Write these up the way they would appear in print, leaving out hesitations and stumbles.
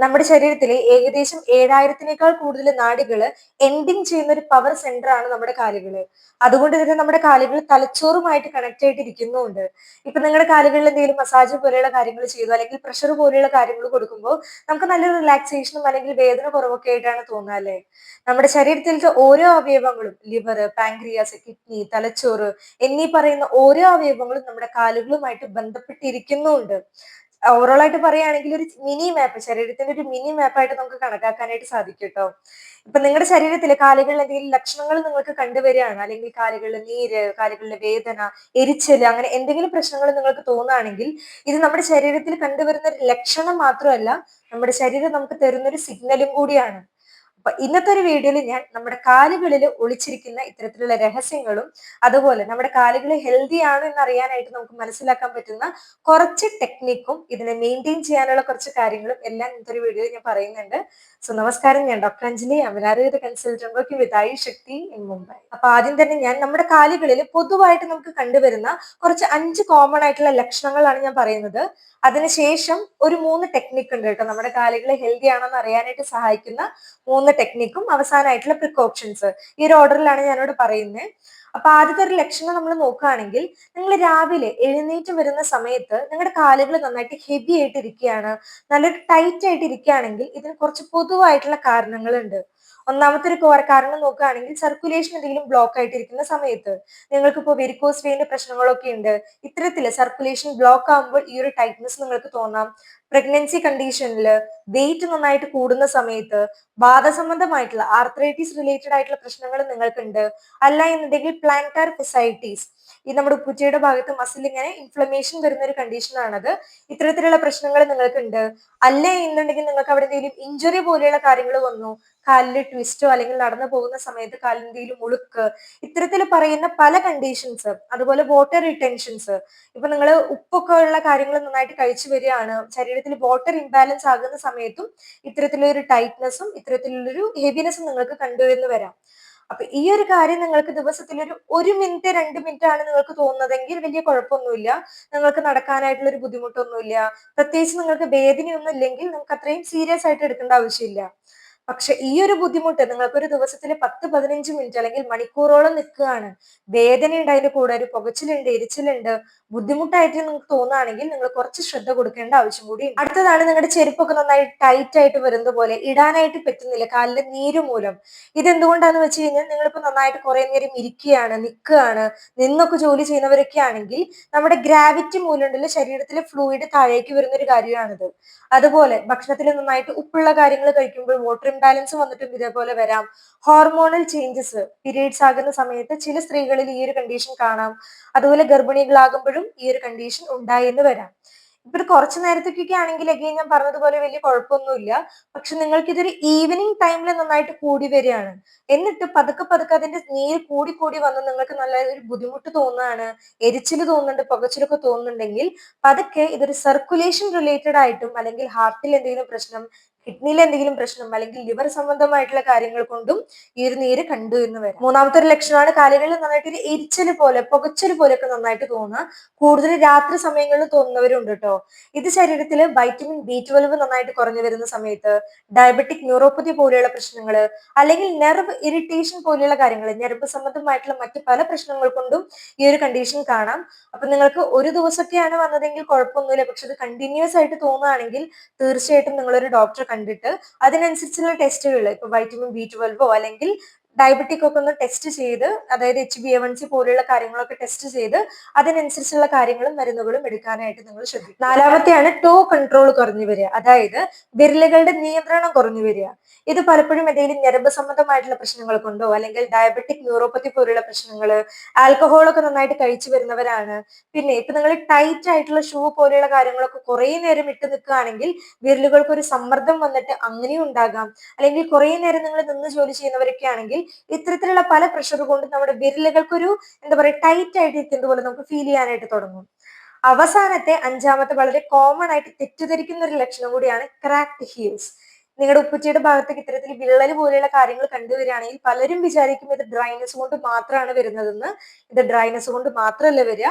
നമ്മുടെ ശരീരത്തിലെ ഏകദേശം 7000-നേക്കാൾ കൂടുതൽ നാഡികള് എൻഡിങ് ചെയ്യുന്ന ഒരു പവർ സെന്റർ ആണ് നമ്മുടെ കാലുകള്. അതുകൊണ്ട് തന്നെ നമ്മുടെ കാലുകൾ തലച്ചോറുമായിട്ട് കണക്ട് ആയിട്ട് ഇരിക്കുന്നുമുണ്ട്. ഇപ്പൊ നിങ്ങളുടെ കാലുകളിൽ എന്തെങ്കിലും മസാജ് പോലെയുള്ള കാര്യങ്ങൾ ചെയ്തു അല്ലെങ്കിൽ പ്രഷർ പോലെയുള്ള കാര്യങ്ങൾ കൊടുക്കുമ്പോൾ നമുക്ക് നല്ലൊരു റിലാക്സേഷനും അല്ലെങ്കിൽ വേദന കുറവൊക്കെ ആയിട്ടാണ് തോന്നുക അല്ലേ? നമ്മുടെ ശരീരത്തിലത്തെ ഓരോ അവയവങ്ങളും ലിവർ, പാൻക്രിയാസ്, കിഡ്നി, തലച്ചോറ് എന്നീ പറയുന്ന ഓരോ അവയവങ്ങളും നമ്മുടെ കാലുകളുമായിട്ട് ബന്ധപ്പെട്ടിരിക്കുന്നുമുണ്ട്. ഓവറോൾ ആയിട്ട് പറയുകയാണെങ്കിൽ ഒരു മിനി മാപ്പ്, ശരീരത്തിന്റെ ഒരു മിനി മാപ്പായിട്ട് നമുക്ക് കണക്കാക്കാനായിട്ട് സാധിക്കും കേട്ടോ. ഇപ്പൊ നിങ്ങളുടെ ശരീരത്തിലെ കാലുകളിൽ എന്തെങ്കിലും ലക്ഷണങ്ങൾ നിങ്ങൾക്ക് കണ്ടുവരികയാണ്, അല്ലെങ്കിൽ കാലുകളിൽ നീര്, കാലുകളിലെ വേദന, എരിച്ചല്, അങ്ങനെ എന്തെങ്കിലും പ്രശ്നങ്ങൾ നിങ്ങൾക്ക് തോന്നുകയാണെങ്കിൽ ഇത് നമ്മുടെ ശരീരത്തിൽ കണ്ടുവരുന്ന ഒരു ലക്ഷണം മാത്രമല്ല, നമ്മുടെ ശരീരം നമുക്ക് തരുന്ന ഒരു സിഗ്നലും കൂടിയാണ്. അപ്പൊ ഇന്നത്തെ ഒരു വീഡിയോയിൽ ഞാൻ നമ്മുടെ കാലുകളിൽ ഒളിച്ചിരിക്കുന്ന ഇത്തരത്തിലുള്ള രഹസ്യങ്ങളും അതുപോലെ നമ്മുടെ കാലുകൾ ഹെൽത്തി ആണോ എന്ന് അറിയാനായിട്ട് നമുക്ക് മനസ്സിലാക്കാൻ പറ്റുന്ന കുറച്ച് ടെക്നിക്കും ഇതിനെ മെയിൻറ്റെയിൻ ചെയ്യാനുള്ള കുറച്ച് കാര്യങ്ങളും എല്ലാം ഇന്നത്തെ ഒരു വീഡിയോയിൽ ഞാൻ പറയുന്നുണ്ട്. സോ നമസ്കാരം, ഞാൻ ഡോക്ടർ അഞ്ജലി, അമലാരോഗ്യ consultant working with Ayush Shakti in Mumbai. അപ്പൊ ആദ്യം തന്നെ ഞാൻ നമ്മുടെ കാലുകളിൽ പൊതുവായിട്ട് നമുക്ക് കണ്ടുവരുന്ന കുറച്ച് 5 കോമൺ ആയിട്ടുള്ള ലക്ഷണങ്ങളാണ് ഞാൻ പറയുന്നത്. അതിനുശേഷം ഒരു 3 ടെക്നിക്ക് ഉണ്ട് കേട്ടോ, നമ്മുടെ കാലുകൾ ഹെൽത്തി ആണോ എന്ന് അറിയാനായിട്ട് സഹായിക്കുന്ന 3 ടെക്നിക്കും അവസാനമായിട്ടുള്ള പ്രിക്കോഷൻസ്. ഈ ഒരു ഓർഡറിലാണ് ഞാനിവിടെ പറയുന്നത്. അപ്പൊ ആദ്യത്തെ ഒരു ലക്ഷണം നമ്മൾ നോക്കുകയാണെങ്കിൽ, നിങ്ങൾ രാവിലെ എഴുന്നേറ്റ് വരുന്ന സമയത്ത് നിങ്ങളുടെ കാലുകൾ നന്നായിട്ട് ഹെവി ആയിട്ട് ഇരിക്കുകയാണ്, നല്ലൊരു ടൈറ്റ് ആയിട്ട് ഇരിക്കുകയാണെങ്കിൽ ഇതിന് കുറച്ച് പൊതുവായിട്ടുള്ള കാരണങ്ങളുണ്ട്. ഒന്നാമത്തെ ഒരു കാരണം നോക്കുകയാണെങ്കിൽ, സർക്കുലേഷൻ എന്തെങ്കിലും ബ്ലോക്ക് ആയിട്ടിരിക്കുന്ന സമയത്ത്, നിങ്ങൾക്ക് ഇപ്പോൾ വെരിക്കോസ് വെയിന്റെ പ്രശ്നങ്ങളൊക്കെ ഉണ്ട്, ഇത്തരത്തില് സർക്കുലേഷൻ ബ്ലോക്ക് ആകുമ്പോൾ ഈ ഒരു ടൈറ്റ്നസ് നിങ്ങൾക്ക് തോന്നാം. പ്രഗ്നൻസി കണ്ടീഷനിൽ വെയിറ്റ് നന്നായിട്ട് കൂടുന്ന സമയത്ത്, വാദസംബന്ധമായിട്ടുള്ള ആർത്രൈറ്റിസ് റിലേറ്റഡ് ആയിട്ടുള്ള പ്രശ്നങ്ങൾ നിങ്ങൾക്കുണ്ട്, അല്ല എന്നുണ്ടെങ്കിൽ പ്ലാന്റാർ ഫെസൈറ്റീസ്, ഈ നമ്മുടെ ഉപ്പുറ്റിയുടെ ഭാഗത്ത് മസിൽ ഇങ്ങനെ ഇൻഫ്ലമേഷൻ വരുന്ന ഒരു കണ്ടീഷൻ ആണത്. ഇത്തരത്തിലുള്ള പ്രശ്നങ്ങൾ നിങ്ങൾക്കുണ്ട്, അല്ല എന്നുണ്ടെങ്കിൽ നിങ്ങൾക്ക് അവിടെ എന്തെങ്കിലും ഇഞ്ചുറി പോലെയുള്ള കാര്യങ്ങൾ വന്നു, കാലിൽ ട്വിസ്റ്റോ അല്ലെങ്കിൽ നടന്നു പോകുന്ന സമയത്ത് കാലിൽ എന്തെങ്കിലും ഉളുക്ക്, ഇത്തരത്തിൽ പറയുന്ന പല കണ്ടീഷൻസ്. അതുപോലെ വാട്ടർ റിട്ടൻഷൻസ്, ഇപ്പൊ നിങ്ങൾ ഉപ്പൊക്കെ ഉള്ള കാര്യങ്ങൾ നന്നായിട്ട് കഴിച്ചു വരികയാണ്, ശരീരത്തിൽ വാട്ടർ ഇംബാലൻസ് ആകുന്ന സമയത്തും ഇത്തരത്തിലൊരു ടൈറ്റ്നസും ഇത്തരത്തിലുള്ളൊരു ഹെവിനെസ്സും നിങ്ങൾക്ക് കണ്ടുവരുന്നു വരാം. അപ്പൊ ഈ ഒരു കാര്യം നിങ്ങൾക്ക് ദിവസത്തിൽ ഒരു മിനിറ്റ് 2 മിനിറ്റ് ആണ് നിങ്ങൾക്ക് തോന്നുന്നതെങ്കിൽ വലിയ കുഴപ്പമൊന്നുമില്ല, നിങ്ങൾക്ക് നടക്കാനായിട്ടുള്ള ഒരു ബുദ്ധിമുട്ടൊന്നുമില്ല, പ്രത്യേകിച്ച് നിങ്ങൾക്ക് വേദനയൊന്നും ഇല്ലെങ്കിൽ നിങ്ങൾക്ക് അത്രയും സീരിയസ് ആയിട്ട് എടുക്കേണ്ട ആവശ്യമില്ല. പക്ഷെ ഈ ഒരു ബുദ്ധിമുട്ട് നിങ്ങൾക്ക് ഒരു ദിവസത്തിൽ 10-15 മിനിറ്റ് അല്ലെങ്കിൽ മണിക്കൂറോളം നിൽക്കുകയാണ്, വേദനയുണ്ട്, അതിന്റെ കൂടെ ഒരു പുകച്ചിലുണ്ട്, എരിച്ചിലുണ്ട്, ബുദ്ധിമുട്ടായിട്ട് നിങ്ങൾക്ക് തോന്നുകയാണെങ്കിൽ നിങ്ങൾ കുറച്ച് ശ്രദ്ധ കൊടുക്കേണ്ട ആവശ്യം കൂടി. അടുത്തതാണ്, നിങ്ങളുടെ ചെരുപ്പൊക്കെ നന്നായി ടൈറ്റ് ആയിട്ട് വരുന്നത് പോലെ ഇടാനായിട്ട് പറ്റുന്നില്ല കാലിന്റെ നീര് മൂലം. ഇതെന്തുകൊണ്ടാന്ന് വെച്ച് കഴിഞ്ഞാൽ, നിങ്ങളിപ്പോ നന്നായിട്ട് കുറെ നേരം ഇരിക്കുകയാണ്, നിൽക്കുകയാണ്, നിന്നൊക്കെ ജോലി ചെയ്യുന്നവരൊക്കെ ആണെങ്കിൽ നമ്മുടെ ഗ്രാവിറ്റി മൂലം ഉണ്ടല്ലോ ശരീരത്തിലെ ഫ്ലൂയിഡ് താഴേക്ക് വരുന്ന ഒരു കാര്യമാണിത്. അതുപോലെ ഭക്ഷണത്തിൽ നന്നായിട്ട് ഉപ്പുള്ള കാര്യങ്ങൾ കഴിക്കുമ്പോൾ വാട്ടർ ഇംബാലൻസ് വന്നിട്ടും ഇതേപോലെ വരാം. ഹോർമോണൽ ചേഞ്ചസ്, പീരീഡ്സ് ആകുന്ന സമയത്ത് ചില സ്ത്രീകളിൽ ഈ ഒരു കണ്ടീഷൻ കാണാം. അതുപോലെ ഗർഭിണികളാകുമ്പോഴും ഈ ഒരു കണ്ടീഷൻ ഉണ്ടായി എന്ന് വരാം. ഇപ്പൊ ഒരു കുറച്ചു നേരത്തേക്കൊക്കെ ആണെങ്കിൽ അഗെയിൻ ഞാൻ പറഞ്ഞതുപോലെ വലിയ കുഴപ്പമൊന്നുമില്ല. പക്ഷെ നിങ്ങൾക്ക് ഇതൊരു ഈവനിങ് ടൈമിൽ നന്നായിട്ട് കൂടി വരികയാണ്, എന്നിട്ട് പതുക്കെ പതുക്കെ അതിന്റെ നീര് കൂടി കൂടി വന്ന് നിങ്ങൾക്ക് നല്ല ഒരു ബുദ്ധിമുട്ട് തോന്നുകയാണ്, എരിച്ചില് തോന്നുന്നുണ്ട്, പുകച്ചിലൊക്കെ തോന്നുന്നുണ്ടെങ്കിൽ പതുക്കെ ഇതൊരു സർക്കുലേഷൻ റിലേറ്റഡ് ആയിട്ടും അല്ലെങ്കിൽ ഹാർട്ടിൽ എന്തെങ്കിലും പ്രശ്നം, കിഡ്നിയിൽ എന്തെങ്കിലും പ്രശ്നം, അല്ലെങ്കിൽ ലിവർ സംബന്ധമായിട്ടുള്ള കാര്യങ്ങൾ കൊണ്ടും ഈ ഒരു നീര് കണ്ടു എന്ന് വരാം. മൂന്നാമത്തെ ഒരു ലക്ഷണമാണ് കാലുകളിൽ നന്നായിട്ട് ഒരു എരിച്ചല് പോലെ, പുകച്ചല് പോലെയൊക്കെ നന്നായിട്ട് തോന്നുക. കൂടുതൽ രാത്രി സമയങ്ങളിൽ തോന്നുന്നവരുണ്ട് കേട്ടോ. ഇത് ശരീരത്തിൽ വൈറ്റമിൻ B12 നന്നായിട്ട് കുറഞ്ഞു വരുന്ന സമയത്ത്, ഡയബറ്റിക് ന്യൂറോപ്പതി പോലെയുള്ള പ്രശ്നങ്ങൾ, അല്ലെങ്കിൽ നെർവ് ഇറിറ്റേഷൻ പോലെയുള്ള കാര്യങ്ങൾ, ഞരമ്പ് സംബന്ധമായിട്ടുള്ള മറ്റ് പല പ്രശ്നങ്ങൾ കൊണ്ടും ഈ ഒരു കണ്ടീഷൻ കാണാം. അപ്പൊ നിങ്ങൾക്ക് ഒരു ദിവസമൊക്കെയാണ് വന്നതെങ്കിൽ കുഴപ്പമൊന്നുമില്ല. പക്ഷെ ഇത് കണ്ടിന്യൂസ് ആയിട്ട് തോന്നുകയാണെങ്കിൽ തീർച്ചയായിട്ടും നിങ്ങളൊരു ഡോക്ടറെ കണ്ടിട്ട് അതിനനുസരിച്ചുള്ള ടെസ്റ്റുകൾ, ഇപ്പൊ വൈറ്റമിൻ B12 അല്ലെങ്കിൽ ഡയബറ്റിക് ഒക്കെ ഒന്ന് ടെസ്റ്റ് ചെയ്ത്, അതായത് HbA1c പോലെയുള്ള കാര്യങ്ങളൊക്കെ ടെസ്റ്റ് ചെയ്ത് അതിനനുസരിച്ചുള്ള കാര്യങ്ങളും മരുന്നുകളും എടുക്കാനായിട്ട് നിങ്ങൾ ശ്രദ്ധിക്കും. നാലാമത്തെയാണ് ടോ കൺട്രോൾ കുറഞ്ഞു വരിക, അതായത് വിരലുകളുടെ നിയന്ത്രണം കുറഞ്ഞു വരിക. ഇത് പലപ്പോഴും എന്തെങ്കിലും ഞരമ്പ് സംബന്ധമായിട്ടുള്ള പ്രശ്നങ്ങൾ കൊണ്ടോ, അല്ലെങ്കിൽ ഡയബറ്റിക് ന്യൂറോപ്പതി പോലുള്ള പ്രശ്നങ്ങൾ, ആൽക്കഹോൾ ഒക്കെ നന്നായിട്ട് കഴിച്ചു വരുന്നവരാണ്, പിന്നെ ഇപ്പൊ നിങ്ങൾ ടൈറ്റ് ആയിട്ടുള്ള ഷൂ പോലെയുള്ള കാര്യങ്ങളൊക്കെ കുറെ നേരം ഇട്ട് നിൽക്കുകയാണെങ്കിൽ വിരലുകൾക്ക് ഒരു സമ്മർദ്ദം വന്നിട്ട് അങ്ങനെയും ഉണ്ടാകാം. അല്ലെങ്കിൽ കുറെ നേരം നിങ്ങൾ നിന്ന് ജോലി ചെയ്യുന്നവരൊക്കെ ആണെങ്കിൽ ഇത്തരത്തിലുള്ള പല പ്രഷർ കൊണ്ട് നമ്മുടെ വിരലുകൾക്കൊരു എന്താ പറയുക ടൈറ്റ് ആയിട്ട് ഇരിക്കുന്നത് പോലെ നമുക്ക് ഫീൽ ചെയ്യാനായിട്ട് തുടങ്ങും. അവസാനത്തെ അഞ്ചാമത്തെ വളരെ കോമൺ ആയിട്ട് തെറ്റിദ്ധരിക്കുന്ന ഒരു ലക്ഷണം കൂടിയാണ് ക്രാക്ട് ഹീൽസ്. നിങ്ങളുടെ ഉപ്പുറ്റിയുടെ ഭാഗത്തേക്ക് ഇത്തരത്തിൽ വിള്ളൽ പോലെയുള്ള കാര്യങ്ങൾ കണ്ടുവരികയാണെങ്കിൽ പലരും വിചാരിക്കും ഇത് ഡ്രൈനെസ് കൊണ്ട് മാത്രമാണ് വരുന്നതെന്ന്. ഇത് ഡ്രൈനെസ് കൊണ്ട് മാത്രമല്ല വരിക,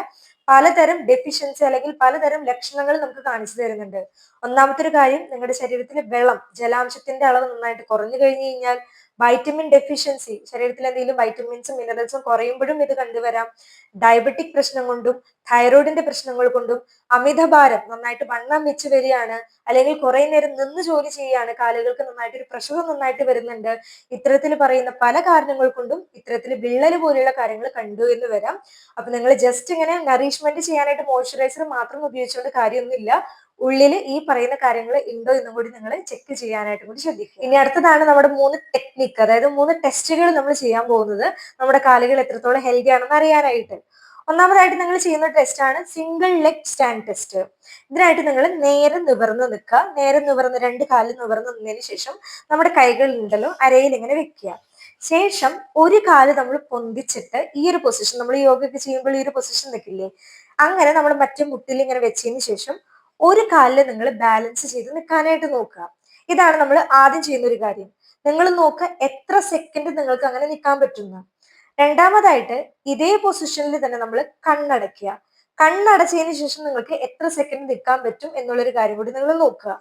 പലതരം ഡെഫിഷ്യൻസി അല്ലെങ്കിൽ പലതരം ലക്ഷണങ്ങൾ നമുക്ക് കാണിച്ചു തരുന്നുണ്ട്. ഒന്നാമത്തെ ഒരു കാര്യം, നിങ്ങളുടെ ശരീരത്തിലെ വെള്ളം, ജലാംശത്തിന്റെ അളവ് നന്നായിട്ട് കുറഞ്ഞു കഴിഞ്ഞു കഴിഞ്ഞാൽ വൈറ്റമിൻ ഡെഫിഷ്യൻസി, ശരീരത്തിൽ എന്തെങ്കിലും വൈറ്റമിൻസും മിനറൽസും കുറയുമ്പോഴും ഇത് കണ്ടുവരാം. ഡയബറ്റിക് പ്രശ്നം കൊണ്ടും തൈറോയിഡിന്റെ പ്രശ്നങ്ങൾ കൊണ്ടും അമിതഭാരം, നന്നായിട്ട് വണ്ണം വെച്ച് വരികയാണ്, അല്ലെങ്കിൽ കുറെ നേരം നിന്ന് ജോലി ചെയ്യുകയാണ്, കാലുകൾക്ക് നന്നായിട്ട് ഒരു പ്രഷർ നന്നായിട്ട് വരുന്നുണ്ട്. ഇത്തരത്തിൽ പറയുന്ന പല കാരണങ്ങൾ കൊണ്ടും ഇത്തരത്തിൽ വിള്ളൽ പോലെയുള്ള കാര്യങ്ങൾ കണ്ടു എന്ന് വരാം. അപ്പൊ നിങ്ങൾ ജസ്റ്റ് ഇങ്ങനെ നറീഷ്മെന്റ് ചെയ്യാനായിട്ട് മോയ്സ്ചറൈസർ മാത്രം ഉപയോഗിച്ചുകൊണ്ട് കാര്യമൊന്നുമില്ല. ഉള്ളിൽ ഈ പറയുന്ന കാര്യങ്ങൾ ഉണ്ടോ എന്നും കൂടി നിങ്ങൾ ചെക്ക് ചെയ്യാനായിട്ട് കൂടി ശ്രദ്ധിക്കുക. ഇനി അടുത്തതാണ് നമ്മുടെ 3 ടെക്നിക്ക്, അതായത് 3 ടെസ്റ്റുകൾ നമ്മൾ ചെയ്യാൻ പോകുന്നത് നമ്മുടെ കാലുകൾ എത്രത്തോളം ഹെൽത്തി ആണെന്ന് അറിയാനായിട്ട്. ഒന്നാമതായിട്ട് നിങ്ങൾ ചെയ്യുന്ന ടെസ്റ്റ് ആണ് സിംഗിൾ ലെഗ് സ്റ്റാൻഡ് ടെസ്റ്റ്. ഇതിനായിട്ട് നിങ്ങൾ നേരെ നിവർന്ന് നിൽക്കുക. നേരെ നിവർന്ന് 2 കാലും നിവർന്ന് നിന്നതിന് ശേഷം നമ്മുടെ കൈകൾ ഉണ്ടല്ലോ അരയിൽ ഇങ്ങനെ വെക്കുക. ശേഷം ഒരു കാല് നമ്മൾ പൊന്തിച്ചിട്ട് ഈ ഒരു പൊസിഷൻ, നമ്മൾ യോഗ ഒക്കെ ചെയ്യുമ്പോൾ ഈ ഒരു പൊസിഷൻ നിൽക്കില്ലേ, അങ്ങനെ നമ്മൾ മറ്റേ മുട്ടിൽ ഇങ്ങനെ വെച്ചതിന് ശേഷം ഒരു കാലിൽ നിങ്ങൾ ബാലൻസ് ചെയ്ത് നിൽക്കാനായിട്ട് നോക്കുക. ഇതാണ് നമ്മൾ ആദ്യം ചെയ്യുന്ന ഒരു കാര്യം. നിങ്ങൾ നോക്കുക എത്ര സെക്കൻഡ് നിങ്ങൾക്ക് അങ്ങനെ നിൽക്കാൻ പറ്റുന്നു. രണ്ടാമതായിട്ട് ഇതേ പൊസിഷനിൽ തന്നെ നമ്മൾ കണ്ണടയ്ക്കുക. കണ്ണടച്ചതിന് ശേഷം നിങ്ങൾക്ക് എത്ര സെക്കൻഡ് നിൽക്കാൻ പറ്റും എന്നുള്ളൊരു കാര്യം കൂടി നിങ്ങൾ നോക്കുക.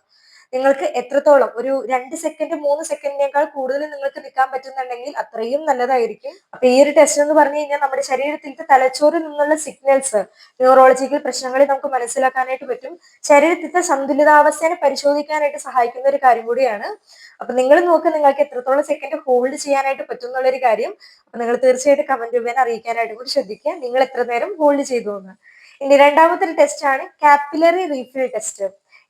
നിങ്ങൾക്ക് എത്രത്തോളം ഒരു 2 സെക്കൻഡ് 3 സെക്കൻഡിനേക്കാൾ കൂടുതൽ നിങ്ങൾക്ക് നിൽക്കാൻ പറ്റുന്നുണ്ടെങ്കിൽ അത്രയും നല്ലതായിരിക്കും. അപ്പൊ ഈ ഒരു ടെസ്റ്റ് എന്ന് പറഞ്ഞു കഴിഞ്ഞാൽ നമ്മുടെ ശരീരത്തിലത്തെ തലച്ചോറിൽ നിന്നുള്ള സിഗ്നൽസ്, ന്യൂറോളജിക്കൽ പ്രശ്നങ്ങളെ നമുക്ക് മനസ്സിലാക്കാനായിട്ട് പറ്റും. ശരീരത്തിലെ സന്തുലിതാവസ്ഥയെ പരിശോധിക്കാനായിട്ട് സഹായിക്കുന്ന ഒരു കാര്യം കൂടിയാണ്. അപ്പൊ നിങ്ങൾ നോക്കുക നിങ്ങൾക്ക് എത്രത്തോളം സെക്കൻഡ് ഹോൾഡ് ചെയ്യാനായിട്ട് പറ്റും എന്നുള്ളൊരു കാര്യം. അപ്പൊ നിങ്ങൾ തീർച്ചയായിട്ടും കമന്റ് രൂപേണ അറിയിക്കാനായിട്ട് കൂടി ശ്രദ്ധിക്കുക നിങ്ങൾ എത്ര നേരം ഹോൾഡ് ചെയ്തു എന്ന്. ഇനി രണ്ടാമത്തെ ഒരു ടെസ്റ്റ് ആണ് കാപ്പിലറി റീഫിൽ ടെസ്റ്റ്.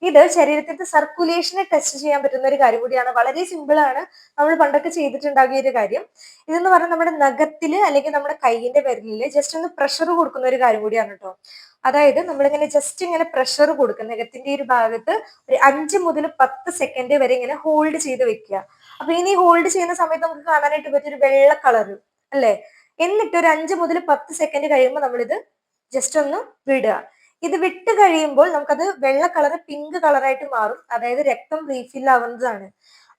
ഇത് ശരീരത്തിന്റെ സർക്കുലേഷനെ ടെസ്റ്റ് ചെയ്യാൻ പറ്റുന്ന ഒരു കാര്യം കൂടിയാണ്. വളരെ സിമ്പിൾ ആണ്, നമ്മൾ പണ്ടൊക്കെ ചെയ്തിട്ടുണ്ടാകിയ ഒരു കാര്യം. ഇതെന്ന് പറഞ്ഞാൽ നമ്മുടെ നഖത്തില് അല്ലെങ്കിൽ നമ്മുടെ കൈയിന്റെ വിരലില് ജസ്റ്റ് ഒന്ന് പ്രഷർ കൊടുക്കുന്ന ഒരു കാര്യം കൂടിയാണ് കേട്ടോ. അതായത് നമ്മളിങ്ങനെ ജസ്റ്റ് ഇങ്ങനെ പ്രഷർ കൊടുക്കുക, നഖത്തിന്റെ ഒരു ഭാഗത്ത് ഒരു 5 മുതൽ 10 സെക്കൻഡ് വരെ ഇങ്ങനെ ഹോൾഡ് ചെയ്ത് വെക്കുക. അപ്പൊ ഇനി ഹോൾഡ് ചെയ്യുന്ന സമയത്ത് നമുക്ക് കാണാനായിട്ട് പറ്റിയ ഒരു വെള്ള കളർ അല്ലെ. എന്നിട്ട് ഒരു 5 മുതൽ 10 സെക്കൻഡ് കഴിയുമ്പോൾ നമ്മളിത് ജസ്റ്റ് ഒന്ന് വിടുക. ഇത് വിട്ട് കഴിയുമ്പോൾ നമുക്കത് വെള്ള കളർ പിങ്ക് കളറായിട്ട് മാറും, അതായത് രക്തം റീഫിൽ ആവുന്നതാണ്.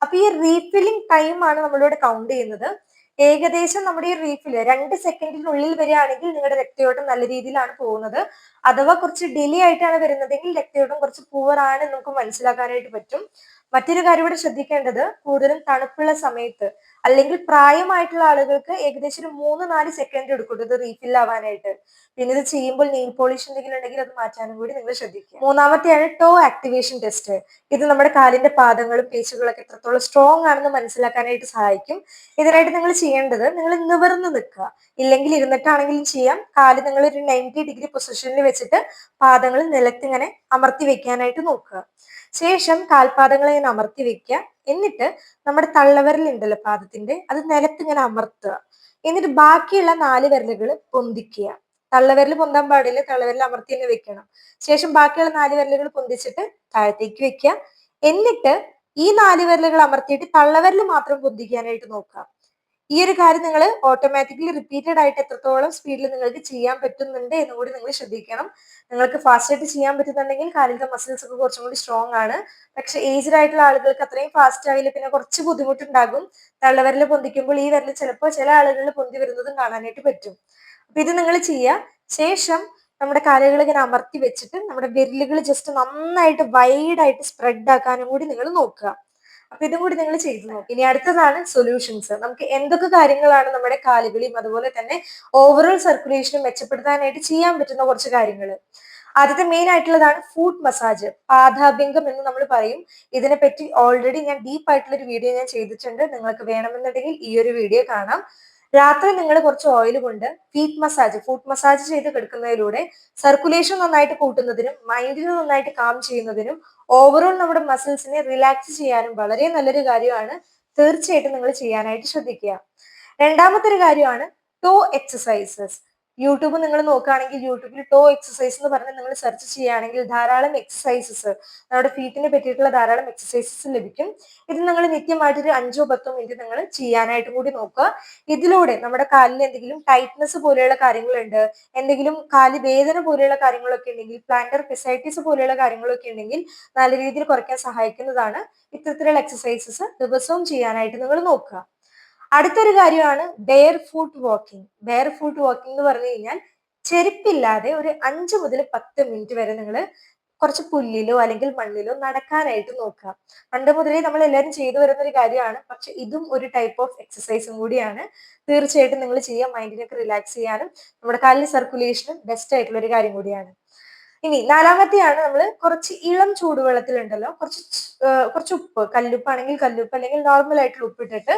അപ്പൊ ഈ റീഫില്ലിംഗ് ടൈം ആണ് നമ്മളിവിടെ കൗണ്ട് ചെയ്യുന്നത്. ഏകദേശം നമ്മുടെ ഈ റീഫില് 2 സെക്കൻഡിനുള്ളിൽ വരികയാണെങ്കിൽ നിങ്ങളുടെ രക്തയോട്ടം നല്ല രീതിയിലാണ് പോകുന്നത്. അഥവാ കുറച്ച് ഡിലേ ആയിട്ടാണ് വരുന്നതെങ്കിൽ രക്തയോട്ടം കുറച്ച് പൂവർ ആണ് നമുക്ക് മനസ്സിലാക്കാനായിട്ട് പറ്റും. മറ്റൊരു കാര്യം ഇവിടെ ശ്രദ്ധിക്കേണ്ടത്, കൂടുതലും തണുപ്പുള്ള സമയത്ത് അല്ലെങ്കിൽ പ്രായമായിട്ടുള്ള ആളുകൾക്ക് ഏകദേശം ഒരു 3-4 സെക്കൻഡ് എടുക്കും ഇത് റീഫിൽ ആവാനായിട്ട്. പിന്നെ ഇത് ചെയ്യുമ്പോൾ നെയിൽ പോളിഷ് എന്തെങ്കിലും ഉണ്ടെങ്കിൽ അത് മാറ്റാനും കൂടി നിങ്ങൾ ശ്രദ്ധിക്കുക. മൂന്നാമത്തെയാണ് ടോ ആക്ടിവേഷൻ ടെസ്റ്റ്. ഇത് നമ്മുടെ കാലിന്റെ പാദങ്ങളും പേശികളൊക്കെ എത്രത്തോളം സ്ട്രോങ് ആണെന്ന് മനസ്സിലാക്കാനായിട്ട് സഹായിക്കും. ഇതിനായിട്ട് നിങ്ങൾ ചെയ്യേണ്ടത്, നിങ്ങൾ നിവർന്ന് നിൽക്കുക, ഇല്ലെങ്കിൽ ഇരുന്നിട്ടാണെങ്കിലും ചെയ്യാം. കാല് നിങ്ങൾ ഒരു 90 ഡിഗ്രി പൊസിഷനിൽ വെച്ചിട്ട് പാദങ്ങൾ നിലത്തിങ്ങനെ അമർത്തി വെക്കാനായിട്ട് നോക്കുക. ശേഷം കാൽപാദങ്ങളെ ഇങ്ങനെ അമർത്തി വെക്കുക. എന്നിട്ട് നമ്മുടെ തള്ളവിരൽ ഉണ്ടല്ലോ പാദത്തിന്റെ, അത് നിലത്തിങ്ങനെ അമർത്തുക. എന്നിട്ട് ബാക്കിയുള്ള 4 വിരലുകൾ പൊന്തിക്കുക. തള്ളവിരൽ പൊന്താൻ പാടില്ല, തള്ളവിരൽ അമർത്തി തന്നെ വെക്കണം. ശേഷം ബാക്കിയുള്ള 4 വിരലുകൾ പൊന്തിച്ചിട്ട് താഴത്തേക്ക് വെക്കുക. എന്നിട്ട് ഈ 4 വിരലുകൾ അമർത്തിയിട്ട് തള്ളവിരൽ മാത്രം പൊന്തിക്കാനായിട്ട് നോക്കുക. ഈ ഒരു കാര്യം നിങ്ങൾ ഓട്ടോമാറ്റിക്കലി റിപ്പീറ്റഡ് ആയിട്ട് എത്രത്തോളം സ്പീഡിൽ നിങ്ങൾക്ക് ചെയ്യാൻ പറ്റുന്നുണ്ട് എന്ന് കൂടി നിങ്ങൾ ശ്രദ്ധിക്കണം. നിങ്ങൾക്ക് ഫാസ്റ്റ് ആയിട്ട് ചെയ്യാൻ പറ്റുന്നുണ്ടെങ്കിൽ കാലിന്റെ മസിൽസ് ഒക്കെ കുറച്ചും കൂടി സ്ട്രോങ് ആണ്. പക്ഷെ ഏജ്ഡ് ആയിട്ടുള്ള ആളുകൾക്ക് അത്രയും ഫാസ്റ്റ് ആവില്ല, പിന്നെ കുറച്ച് ബുദ്ധിമുട്ടുണ്ടാകും. തള്ളവിരൽ പൊന്തിക്കുമ്പോൾ ഈ വിരൽ ചിലപ്പോൾ ചില ആളുകളിൽ പൊന്തി വരുന്നതും കാണാനായിട്ട് പറ്റും. അപ്പൊ ഇത് നിങ്ങൾ ചെയ്യുക. ശേഷം നമ്മുടെ കാലുകൾ ഇങ്ങനെ അമർത്തി വെച്ചിട്ട് നമ്മുടെ വിരലുകൾ ജസ്റ്റ് നന്നായിട്ട് വൈഡ് ആയിട്ട് സ്പ്രെഡ് ആക്കാനും കൂടി നിങ്ങൾ നോക്കുക. അപ്പൊ ഇതും കൂടി നിങ്ങൾ ചെയ്തു നോക്കുക. ഇനി അടുത്തതാണ് സൊല്യൂഷൻസ്. നമുക്ക് എന്തൊക്കെ കാര്യങ്ങളാണ് നമ്മുടെ കാലുകളെയും അതുപോലെ തന്നെ ഓവറോൾ സർക്കുലേഷനും മെച്ചപ്പെടുത്താനായിട്ട് ചെയ്യാൻ പറ്റുന്ന കുറച്ച് കാര്യങ്ങൾ. ആദ്യത്തെ മെയിൻ ആയിട്ടുള്ളതാണ് ഫൂട്ട് മസാജ്, പാദാഭ്യംഗം എന്ന് നമ്മൾ പറയും. ഇതിനെപ്പറ്റി ഓൾറെഡി ഞാൻ ഡീപ്പ് ആയിട്ടുള്ള ഒരു വീഡിയോ ഞാൻ ചെയ്തിട്ടുണ്ട്. നിങ്ങൾക്ക് വേണമെന്നുണ്ടെങ്കിൽ ഈ ഒരു വീഡിയോ കാണാം. രാത്രി നിങ്ങൾ കുറച്ച് ഓയിൽ കൊണ്ട് ഫൂട്ട് മസാജ് ചെയ്ത് കിടക്കുന്നതിലൂടെ സർക്കുലേഷൻ നന്നായിട്ട് കൂട്ടുന്നതിനും മൈൻഡിനെ നന്നായിട്ട് കാം ചെയ്യുന്നതിനും ഓവറോൾ നമ്മുടെ മസിൽസിനെ റിലാക്സ് ചെയ്യാനും വളരെ നല്ലൊരു കാര്യമാണ്. തീർച്ചയായിട്ടും നിങ്ങൾ ചെയ്യാനായിട്ട് ശ്രദ്ധിക്കുക. രണ്ടാമത്തെ ഒരു കാര്യമാണ് ടോ എക്സസൈസസ്. യൂട്യൂബ് നിങ്ങൾ നോക്കുകയാണെങ്കിൽ യൂട്യൂബിൽ ടോ എക്സസൈസ് എന്ന് പറഞ്ഞ് നിങ്ങൾ സെർച്ച് ചെയ്യുകയാണെങ്കിൽ ധാരാളം എക്സസൈസസ്, നമ്മുടെ ഫീറ്റിനെ പറ്റിയിട്ടുള്ള ധാരാളം എക്സസൈസസ് ലഭിക്കും. ഇത് നിങ്ങൾ നിത്യമായിട്ടൊരു 5-10 മിനിറ്റ് നിങ്ങൾ ചെയ്യാനായിട്ട് കൂടി നോക്കുക. ഇതിലൂടെ നമ്മുടെ കാലിൽ എന്തെങ്കിലും ടൈറ്റ്നസ് പോലെയുള്ള കാര്യങ്ങളുണ്ട്, എന്തെങ്കിലും കാല് വേദന പോലെയുള്ള കാര്യങ്ങളൊക്കെ ഉണ്ടെങ്കിൽ, പ്ലാന്റർ ഫെസൈറ്റിസ് പോലെയുള്ള കാര്യങ്ങളൊക്കെ ഉണ്ടെങ്കിൽ നല്ല രീതിയിൽ കുറയ്ക്കാൻ സഹായിക്കുന്നതാണ് ഇത്തരത്തിലുള്ള എക്സസൈസസ് ദിവസവും ചെയ്യാനായിട്ട് നിങ്ങൾ നോക്കുക. അടുത്തൊരു കാര്യമാണ് barefoot walking. Barefoot walking എന്ന് പറഞ്ഞു കഴിഞ്ഞാൽ ചെരുപ്പില്ലാതെ ഒരു 5 മുതൽ 10 മിനിറ്റ് വരെ നിങ്ങൾ കുറച്ച് പുല്ലിലോ അല്ലെങ്കിൽ മണ്ണിലോ നടക്കാനായിട്ട് നോക്കുക. പണ്ട് മുതലേ നമ്മൾ എല്ലാവരും ചെയ്തു വരുന്ന ഒരു കാര്യമാണ്. പക്ഷെ ഇതും ഒരു ടൈപ്പ് ഓഫ് എക്സസൈസും കൂടിയാണ്. തീർച്ചയായിട്ടും നിങ്ങൾ ചെയ്യുക. മൈൻഡിനൊക്കെ റിലാക്സ് ചെയ്യാനും നമ്മുടെ കാലിന് സർക്കുലേഷനും ബെസ്റ്റ് ആയിട്ടുള്ള ഒരു കാര്യം കൂടിയാണ്. ഇനി നാലാമത്തെയാണ് നമ്മൾ കുറച്ച് ഇളം ചൂടുവെള്ളത്തിലുണ്ടല്ലോ കുറച്ച് ഉപ്പ്, കല്ലുപ്പാണെങ്കിൽ കല്ലുപ്പ് അല്ലെങ്കിൽ നോർമൽ ആയിട്ടുള്ള ഉപ്പിട്ടിട്ട്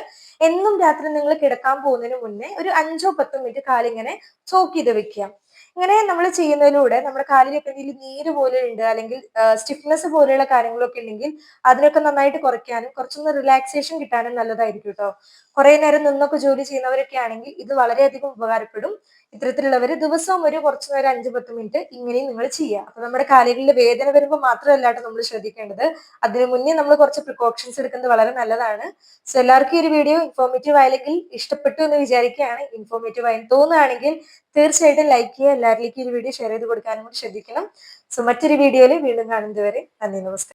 എന്നും രാത്രി നിങ്ങൾ കിടക്കാൻ പോകുന്നതിന് മുന്നേ ഒരു 5-10 മിനിറ്റ് കാലിങ്ങനെ സോക്ക് ചെയ്ത് വെക്കുക. ഇങ്ങനെ നമ്മൾ ചെയ്യുന്നതിലൂടെ നമ്മുടെ കാലിലൊക്കെ എന്തെങ്കിലും നീര് പോലെ ഉണ്ട് അല്ലെങ്കിൽ സ്റ്റിഫ്നെസ് പോലെയുള്ള കാര്യങ്ങളൊക്കെ ഉണ്ടെങ്കിൽ അതിനൊക്കെ നന്നായിട്ട് കുറയ്ക്കാനും കുറച്ചൊന്ന് റിലാക്സേഷൻ കിട്ടാനും നല്ലതായിരിക്കും കേട്ടോ. കുറെ നേരം നിന്നൊക്കെ ജോലി ചെയ്യുന്നവരൊക്കെ ആണെങ്കിൽ ഇത് വളരെയധികം ഉപകാരപ്പെടും. ഇത്തരത്തിലുള്ളവർ ദിവസവും ഒരു കുറച്ച് നേരം 5-10 മിനിറ്റ് ഇങ്ങനെയും നിങ്ങൾ ചെയ്യുക. അപ്പൊ നമ്മുടെ കാലുകളിൽ വേദന വരുമ്പോൾ മാത്രമല്ല കേട്ടോ നമ്മൾ ശ്രദ്ധിക്കേണ്ടത്, അതിനു മുന്നേ നമ്മൾ കുറച്ച് പ്രിക്കോഷൻസ് എടുക്കുന്നത് വളരെ നല്ലതാണ്. സോ എല്ലാവർക്കും ഈ ഒരു വീഡിയോ ഇൻഫോർമേറ്റീവ് ആയില്ലെങ്കിൽ ഇഷ്ടപ്പെട്ടു എന്ന് വിചാരിക്കുകയാണ്. ഇൻഫോർമേറ്റീവ് ആയി തോന്നുകയാണെങ്കിൽ തീർച്ചയായിട്ടും ലൈക്ക് ചെയ്യുക. എല്ലാവരിലേക്കും ഈ വീഡിയോ ഷെയർ ചെയ്ത് കൊടുക്കാനും കൂടി ശ്രദ്ധിക്കണം. സോ മറ്റൊരു വീഡിയോയിൽ വീണ്ടും കാണുന്നത് വരെ നന്ദി, നമസ്കാരം.